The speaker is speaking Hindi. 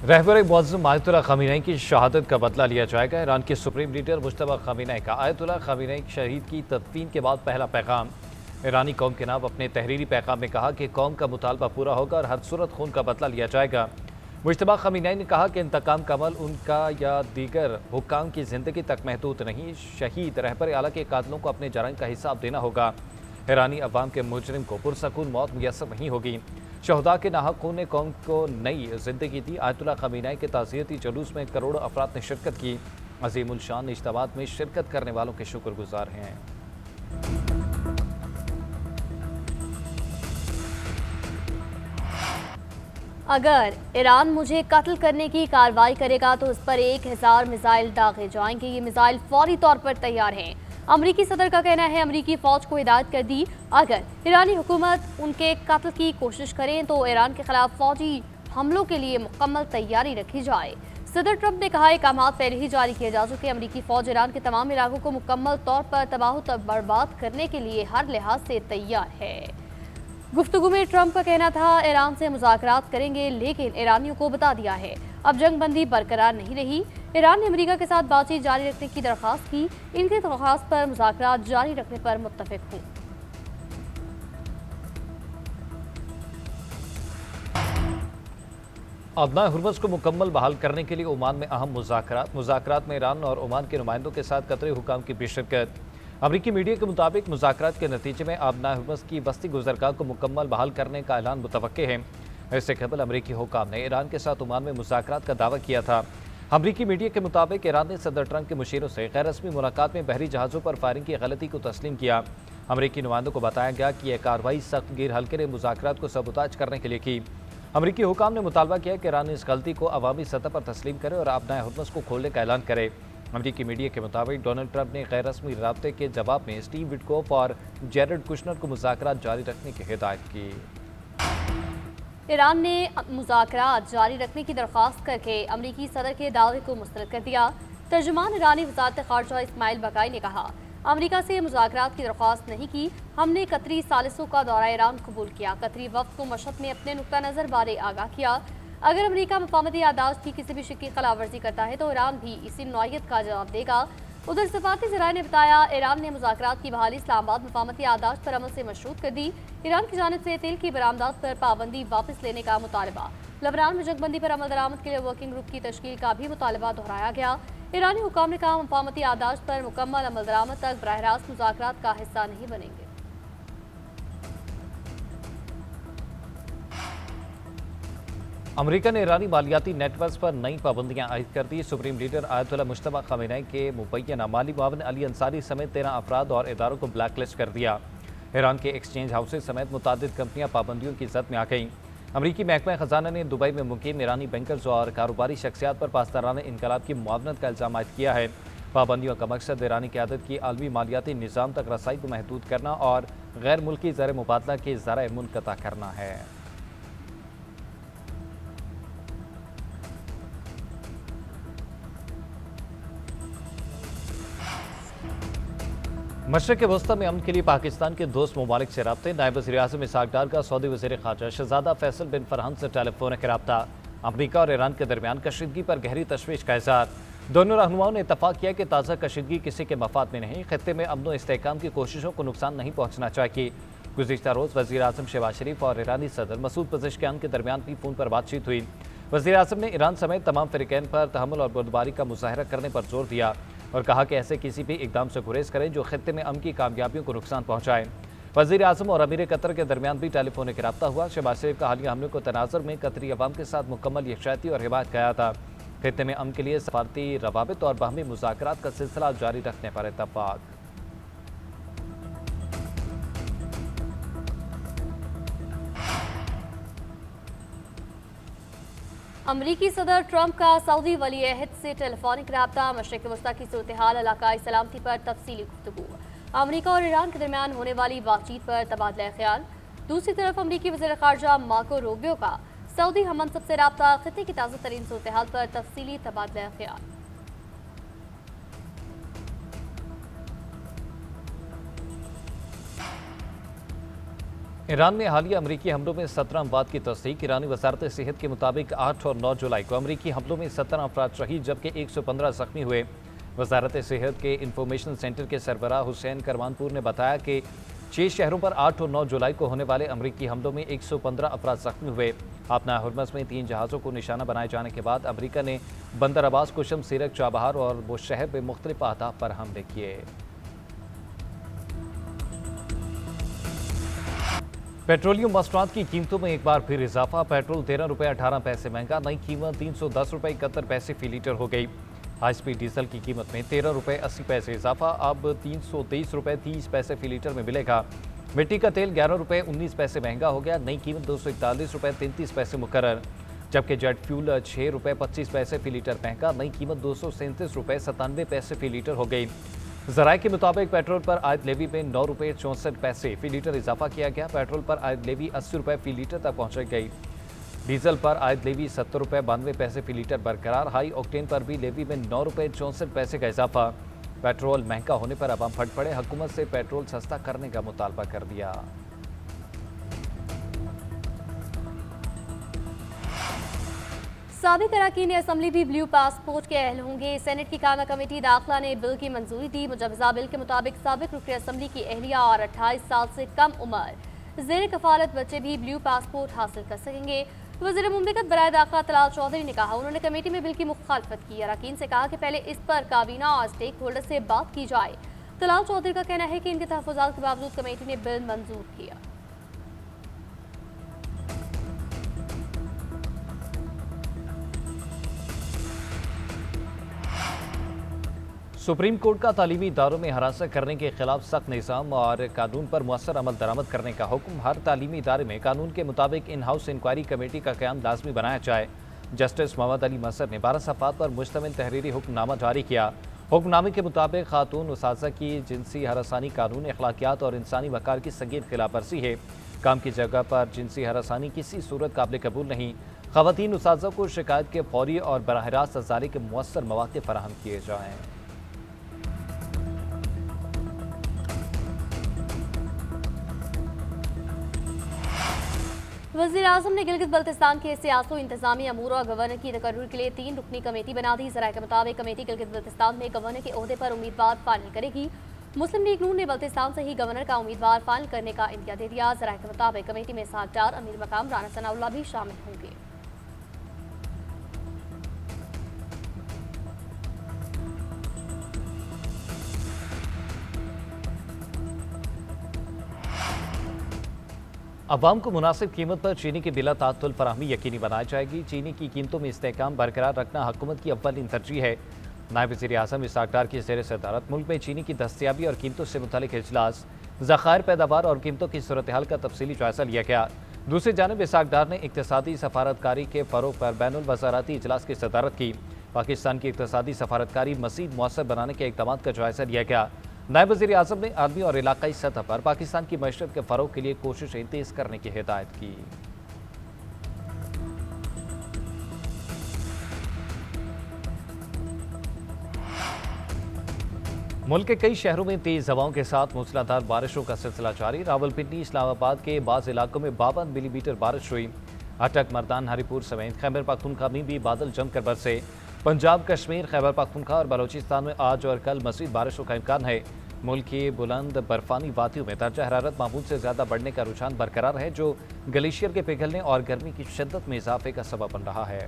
रहबर मुअज़्ज़म आयतुल्लाह ख़ामेनी की शहादत का बदला लिया जाएगा। ईरान के सुप्रीम लीडर मुज्तबा ख़ामेनी का आयतुल्लाह ख़ामेनी शहीद की तदफीन के बाद पहला पैगाम। ईरानी कौम के नाम अपने तहरीरी पैगाम में कहा कि कौम का मुतालबा पूरा होगा और हर सूरत खून का बदला लिया जाएगा। मुज्तबा ख़ामेनी ने कहा कि इंतकाम का अमल उनका या दीगर हुक्काम की ज़िंदगी तक महदूद नहीं, शहीद रहबर आला के कातलों को अपने जराइम का हिसाब देना होगा। ईरानी अवाम के मुजरिम को पुरसकून मौत मुयस्सर नहीं होगी। शहदा के नाहक खून ने कौम को नई जिंदगी दी। आयतुल्लाह ख़ामेनी के ताज़ियती जुलूस में करोड़ों अफराद ने शिरकत की। अज़ीमुल शान इज्तिमाअत में शिरकत करने वालों के शुक्रगुजार हैं। अगर ईरान मुझे कत्ल करने की कार्रवाई करेगा तो उस पर 1000 मिसाइल दागे जाएंगे। ये मिसाइल फौरी तौर पर तैयार हैं। अमरीकी सदर का कहना है अमरीकी फौज को हिदायत कर दी, अगर ईरानी हुकूमत उनके कत्ल की कोशिश करें तो ईरान के खिलाफ फौजी हमलों के लिए मुकम्मल तैयारी रखी जाए। सदर ट्रंप ने कहा अहकाम पहले ही जारी किए जा चुके। अमरीकी फौज ईरान के तमाम इलाकों को मुकम्मल तौर पर तबाह बर्बाद करने के लिए हर लिहाज से तैयार है। गुफ्तगू में ट्रंप का कहना था ईरान से मुज़ाकरात करेंगे, लेकिन ईरानियों को बता दिया है अब जंग बंदी बरकरार नहीं रही। ईरान ने अमेरिका के साथ बातचीत जारी रखने की दरख्वास्त की। इनकी दरख्वास्त पर मुज़ाकरात जारी रखने पर मुत्तफिक हूँ। अदना हुर्मुज़ को मुकम्मल बहाल करने के लिए ओमान में अहम मुज़ाकरात में ईरान और ओमान के नुमाइंदों के साथ कतरी हुकाम की भी शिरकत। अमरीकी मीडिया के मुताबिक मुज़ाकरात के नतीजे में अदना हुर्मुज़ की बस्ती गुज़रगाह को मुकम्मल बहाल करने का ऐलान मुतवक्के है। इससे कबल अमरीकी हुकाम ने ईरान के साथ ओमान में मुज़ाकरात का दावा किया था। अमरीकी मीडिया के मुताबिक ईरान ने सदर ट्रंप के मुशीरों से गैर रस्मी मुलाकात में बहरी जहाज़ों पर फायरिंग की गलती को तस्लीम किया। अमरीकी नुमाइंदों को बताया गया कि यह कार्रवाई सख्त गिर हल्के ने मुज़ाकरात को सबूताज करने के लिए की। अमरीकी हुकाम ने मुतालबा किया कि ईरान इस गलती को अवामी सतह पर तस्लीम करे और अदना हुर्मुज़ को खोलने का ऐलान करे। अमरीकी मीडिया के मुताबिक डोनाल्ड ट्रंप ने गैर रस्मी राब्ते के जवाब में स्टीव विटकोफ और जेरेड कुशनर को मुज़ाकरात जारी रखने की हिदायत की। ईरान ने मुज़ाकरात जारी रखने की दरख्वास्त करके अमरीकी सदर के दावे को मुस्तरद कर दिया। तर्जुमान ईरानी वज़ारत ख़ारजा इस्माइल बकाई ने कहा अमरीका से मुज़ाकरात की दरख्वास्त नहीं की, हमने कतरी सालिसों का दौरा ईरान कबूल किया। कतरी वफ़द को मशहद में अपने नुक्ता नज़र बारे आगाह किया। अगर अमरीका मफाहमती यादाश्त की किसी भी शिक की खिलाफवर्जी करता है तो ईरान भी इसी नौइयत का जवाब देगा। उधर सफारती ज़राए ने बताया ईरान ने मुज़ाकरात की बहाली इस्लामाबाद मफाहमती यादाश्त पर अमल से मशरूत कर दी। ईरान की जानिब से तेल की बरामदात पर पाबंदी वापस लेने का मुतालबा। लबनान में जंगबंदी पर अमल दरामद के लिए वर्किंग ग्रुप की तश्कील का भी मुतालबा दोहराया गया। ईरानी हुकाम ने कहा मफाहमती यादाश्त पर मुकम्मल अमल दरामद तक बराह रास्त मुज़ाकरात का हिस्सा नहीं बनेंगे। अमेरिका ने ईरानी मालियाती नेटवर्क पर नई पाबंदियां आयद कर दी। Supreme leader Ayatollah Mojtaba Khamenei के मुबैना माली मुआविन अली अंसारी समेत 13 अफराद और इदारों को ब्लैकलिस्ट कर दिया। ईरान के एक्सचेंज हाउसेज समेत मुतादिद कंपनियां पाबंदियों की जद में आ गईं। अमरीकी महकमा ख़जाना ने दुबई में मुकीम ईरानी बैंकर्स और कारोबारी शख्सियात पर पासदाराना इनकलाब की मुआवनत का इल्ज़ाम आयद किया है। पाबंदियों का मकसद ईरानी क़यादत की आलमी मालियाती निज़ाम तक रसाई को महदूद करना और गैर मुल्की ज़र मुबादला के ज़राए मुनक़ता करना है। मशरक़ वस्ती में अमन के लिए पाकिस्तान के दोस्त ममालिक से रब्ते। नायब वज़ीर-ए-आज़म इसहाक़ डार का सऊदी वज़ीर ख़ारजा शहज़ादा फैसल बिन फरहान से टेलीफोनिक रब्ता। अमरीका और ईरान के दरमियान कशीदगी पर गहरी तशवीश का इज़हार। दोनों रहनुमाओं ने इत्तफ़ाक़ किया कि ताज़ा कशीदगी किसी के मफाद में नहीं, ख़ित्ते में अमन व इस्तेहकाम की कोशिशों को नुकसान नहीं पहुँचना चाहिए। गुज़िश्ता रोज़ वज़ीर-ए-आज़म शहबाज शरीफ और ईरानी सदर मसूद पज़ेश्कियान के दरमियान भी फ़ोन पर बातचीत हुई। वज़ीर-ए-आज़म ने ईरान समेत तमाम फ़रीक़ैन पर तहम्मुल और बर्दारी का मुज़ाहरा करने पर जोर दिया और कहा कि ऐसे किसी भी इक़दाम से गुरेज करें जो ख़ित्ते में अमन की कामयाबियों को नुकसान पहुँचाए। वज़ीर-ए-आज़म और अमीर कतर के दरमियान भी टेलीफोनिक रब्ता हुआ। शहबाज शरीफ का हालिया हमले को तनाज़ुर में कतरी अवाम के साथ मुकम्मल यकजहती और हिमायत किया था। ख़ित्ते में अमन के लिए सफारती रवाबित और बाहमी मुज़ाकरात का सिलसिला जारी रखने पर इत्तफ़ाक़। अमरीकी सदर ट्रंप का सऊदी वली अहद से टेलीफोनिक रब्ता। मशरिक़ वस्ती की सूरत हाल, इलाकाई सलामती पर तफसीली गुफ्तगू। अमरीका और ईरान के दरमियान होने वाली बातचीत पर तबादला ख्याल। दूसरी तरफ अमरीकी वज़ीर ख़ारजा मार्को रूबियो का सऊदी हम मनसब से रब्ता। ख़ित्ते की ताज़ा तरीन सूरत हाल पर तफसीली तबादला ख्याल। ईरान में हालिया अमरीकी हमलों में 17 अमवात की तस्दीक। ईरानी वजारत सेहत के मुताबिक 8 और 9 जुलाई को अमरीकी हमलों में 17 अफराद शहीद जबकि 115 जख्मी हुए। वजारत सेहत के इंफॉर्मेशन सेंटर के सरबराह हुसैन करवानपुर ने बताया कि 6 शहरों पर 8 और 9 जुलाई को होने वाले अमरीकी हमलों में 115 अफराद जख्मी हुए। अपना हुर्मस में 3 जहाज़ों को निशाना बनाए जाने के बाद अमरीका ने बंदर अब्बास, कुशम, सीरक, चाबहार और बुशहर में मुख्तलिफ अहदाफ पर हमले किए। पेट्रोलियम मसनूआत की कीमतों में एक बार फिर इजाफा। पेट्रोल 13 रुपये 18 पैसे महंगा, नई कीमत 310 रुपये 71 पैसे फी लीटर हो गई। हाई स्पीड डीजल की कीमत में 13 रुपये 80 पैसे इजाफा, अब 323 रुपये 30 पैसे फी लीटर में मिलेगा। मिट्टी का तेल 11 रुपये 19 पैसे महंगा हो गया, नई कीमत 241 रुपये 33 पैसे मुकर्रर। जबकि जेट फ्यूल 6 रुपये 25 पैसे फी लीटर महंगा, नई कीमत 237 रुपये 97 पैसे फी लीटर हो गई। ज़राए के मुताबिक पेट्रोल पर आयद लेवी में 9 रुपये 64 पैसे फी लीटर इजाफा किया गया। पेट्रोल पर आयद लेवी 80 रुपये फी लीटर तक पहुँच गई। डीजल पर आयद लेवी 70 रुपये 92 पैसे फी लीटर बरकरार। हाई ऑक्टेन पर भी लेवी में 9 रुपये 64 पैसे का इजाफा। पेट्रोल महंगा होने पर अवाम फट पड़े, हुकूमत से पेट्रोल सस्ता करने का मुतालबा कर दिया। साबिक अरकान असम्बली भी ब्लू पासपोर्ट के अहल होंगे। सेनेट की कायमा कमेटी दाखिला ने बिल की मंजूरी दी। मुजवजा बिल के मुताबिक साबिक रुकन असम्बली की अहलिया और 28 साल से कम उम्र ज़ेर कफालत बच्चे भी ब्लू पासपोर्ट हासिल कर सकेंगे। वज़ीर मुमलिकत बराए दाखिला तलाल चौधरी ने कहा, उन्होंने कमेटी में बिल की मुखालफत की। अरकान से कहा कि पहले इस पर काबीना और स्टेक होल्डर से बात की जाए। तलाल चौधरी का कहना है कि इनके तहफ़्फ़ुज़ात के बावजूद कमेटी ने बिल मंजूर किया। सुप्रीम कोर्ट का तालीमी इदारों में हरासत करने के खिलाफ सख्त निज़ाम और कानून पर मुअस्सर अमल दरामद करने का हुक्म। हर तालीमी इदारे में कानून के मुताबिक इन हाउस इंक्वायरी कमेटी का क़याम लाजमी बनाया जाए। जस्टिस मोहम्मद अली मसर ने 12 सफ़हात पर मुश्तमिल तहरीरी हुक्मनामा जारी किया। हुक्मनामे के मुताबिक खातून उसाज़ा की जिनसी हरासानी कानून, अखलाकियात और इंसानी वक़ार की संगीन खिलाफ वर्जी है। काम की जगह पर जिनसी हरासानी किसी सूरत काबिल कबूल नहीं। ख़वातीन उसाज़ा को शिकायत के फौरी और बराह रास्त अज़ारी के मुअस्सर मौक़े फराहम किए जाएँ। वज़ीर आज़म ने गिलगित बल्तिस्तान के सियासो इंतजामी अमूर और गवर्नर की तकर्रुर के लिए 3 रुकनी कमेटी बना दी। ज़राए के मुताबिक कमेटी गिलगित बल्तिस्तान में गवर्नर के ओहदे पर उम्मीदवार फाइनल करेगी। मुस्लिम लीग नून ने बल्तिस्तान से ही गवर्नर का उम्मीदवार फाइनल करने का इंदिया दे दिया। ज़राए के मुताबिक कमेटी में इसहाक डार, अमीर मकाम राना सनाउल्लाह भी शामिल होंगे। अवाम को मुनासिब कीमत पर चीनी की बिला तातुल फराहमी यकीनी बनाई जाएगी। चीनी की कीमतों में इस्तेहकाम बरकरार रखना हुकूमत की अव्वलीन तरजीह है। नायब वज़ीर आज़म इसहाक डार की ज़ेर सदारत मुल्क में चीनी की दस्तियाबी और कीमतों से मुतालिक इजलास, ज़खायर, पैदावार और कीमतों की सूरत हाल का तफसीली जायज़ा लिया गया। दूसरी जानिब इसहाक डार ने इक़्तिसादी सफारतकारी के फ़रोग़ पर बैनुल वज़ाराती इजलास की सदारत की। पाकिस्तान की इक़्तिसादी सफारतकारी मज़ीद मौसर बनाने के इक़दाम का जायज़ा लिया गया। नायब वज़ीर आज़म ने आलमी और इलाक़ाई सतह पर पाकिस्तान की मईशत के फ़रोग़ के लिए कोशिशें तेज़ करने की हिदायत की। मुल्क के कई शहरों में तेज़ हवाओं के साथ मूसलाधार बारिशों का सिलसिला जारी। रावलपिंडी, इस्लामाबाद के बाज़ इलाकों में 52 मिलीमीटर बारिश हुई। अटक, मर्दान, हरीपुर समेत खैबर पख्तूनख्वा में भी बादल जमकर बरसे। पंजाब, कश्मीर, खैबर पख्तूनख्वा और बलोचिस्तान में आज और कल मज़ीद बारिशों का इम्कान है। मुल्क की बुलंद बर्फानी वादियों में दर्जा हरारत मामूल से ज़्यादा बढ़ने का रुझान बरकरार है, जो ग्लेशियर के पिघलने और गर्मी की शिद्दत में इजाफे का सबब बन रहा है।